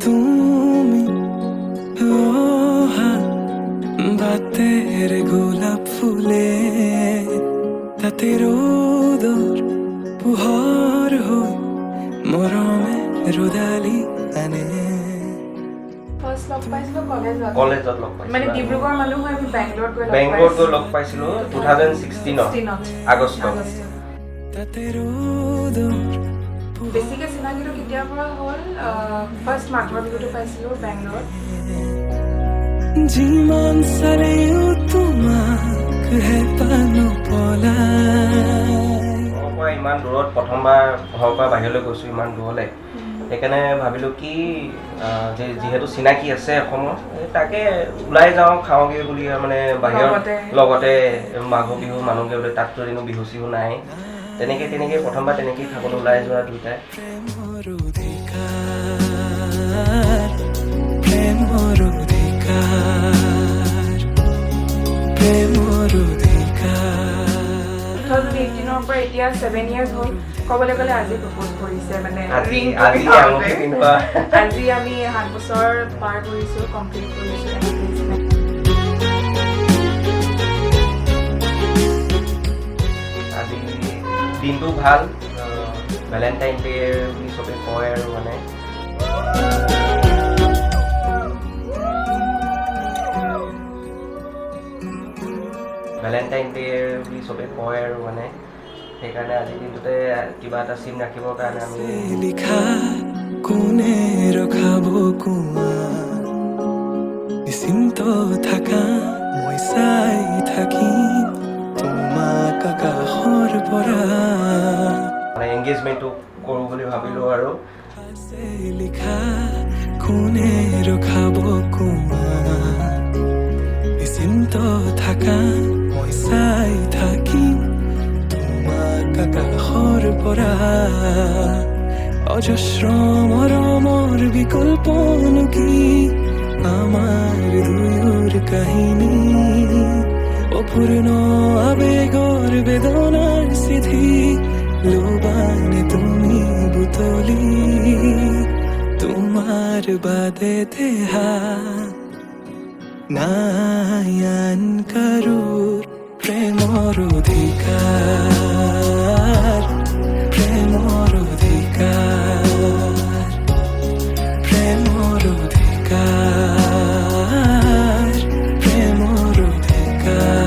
তুমি বাতেৰ গোলাপ ফুলে তাতে ৰোদৰ পুহৰ হই মৰমে ৰোদালি আনে। ফাৰ্স্ট লগ পাইছিলো কলেজত লগ পাইছিলো মানে ডিব্ৰুগড় মানুহ হয় আমি বেংগলোৰত গৈ লগ পাইছিলো 2016 আগষ্ট। তাতে ৰ'দৰ বেছিকে চিনাকিটো কেতিয়াৰ পৰা হ'ল ফাৰ্ষ্ট মাঘৰ বিহুটো পাইছিলো বেংগলোৰত। যিমান চালেও তোমাক হেঁপাহ নপলাই। ইমান দূৰত প্ৰথমবাৰ ঘৰৰ পৰা বাহিৰলৈ গৈছোঁ ইমান দূৰলৈ, সেইকাৰণে ভাবিলোঁ কি যিহেতু চিনাকি আছে অসমৰ তাকে ওলাই যাওঁ খাওঁগৈ বুলি মানে বাহিৰত লগতে মাঘৰ বিহু মানুহগে বোলে তাততো এদিনো বিহু চিহু নাই, তেনেকৈ প্ৰথমবাৰ তেনেকেই খাবলৈ ওলাই যোৱা দুয়োটাই। প্ৰেমৰ অধিকাৰ 2018ৰ পৰা এতিয়া 7 years হ'ল। ক'বলৈ গ'লে আজি প্ৰপ'জ কৰিছে মানে আজি আমি 7 বছৰ পাৰ কৰিছোঁ, কমপ্লিট কৰিছোঁ। আজি দিনটো ভাল, ভেলেণ্টাইন ডে বুলি চবে কয় আৰু মানে ভেলেণ্টাইন ডে বুলি চবে কয় আৰু মানে সেইকাৰণে আজিৰ দিনটোতে কিবা এটা চিন ৰাখিবৰ কাৰণে আমি লিখা কোনে ৰখাব কোৱা নিশ্চিন্ত থাকা মই চাই থাকিম তোমাক আকাশৰ পৰা মানে এংগেজমেণ্টটো কৰোঁ বুলি ভাবিলোঁ আৰু লিখা কোনে ৰখাব কোৱা নিশ্চিন্ত থাকা মই চাই থাকিম তোমাক আকাশৰ পৰা অজস্ৰ মৰমৰ বিকল্পনো কি আমাৰ দুয়োৰ কাহিনী অপূৰ্ণ আবেগৰ বেদনাৰ চিঠি লোবানে তুমি বুটলি তোমাৰ বাদে দেহা নাই আন কাৰোৰ প্ৰেমৰ অধিকাৰ প্ৰেমৰ অধিকাৰ প্ৰেমৰ অধিকাৰ প্ৰেমৰ অধিকাৰ।